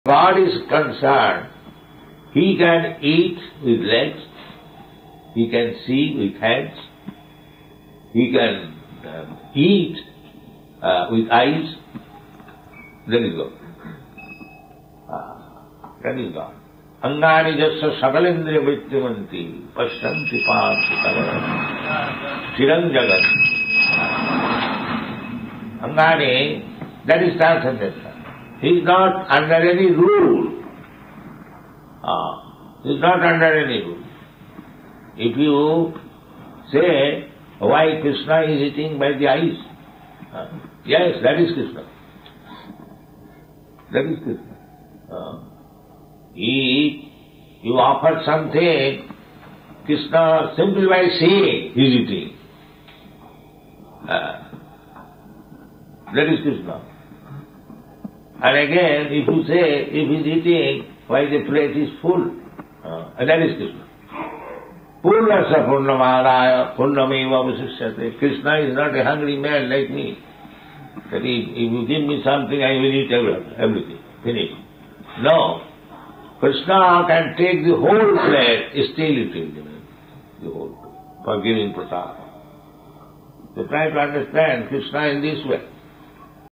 God is concerned, He can eat with legs, He can see with hands, He can eat with eyes. That is God. That is God. Angani jasya sakalendriya vittimanti pasyanti paanti kavaram chirang jagat. Angani, that is transcendental. He is not under any rule. He is not under any rule. If you say, why Krishna is eating by the eyes? Yes, that is Krishna. That is Krishna. You offer something, Krishna simply by seeing he is eating. That is Krishna. And again, if you say, if he is eating, why the plate is full? That is Krishna. Purnasya purnamadaya purnameva vasishyate. Krishna is not a hungry man like me. That if you give me something, I will eat everything. Finish. No. Krishna can take the whole plate, still it will remain. The whole plate. For giving prasad. So try to understand Krishna in this way.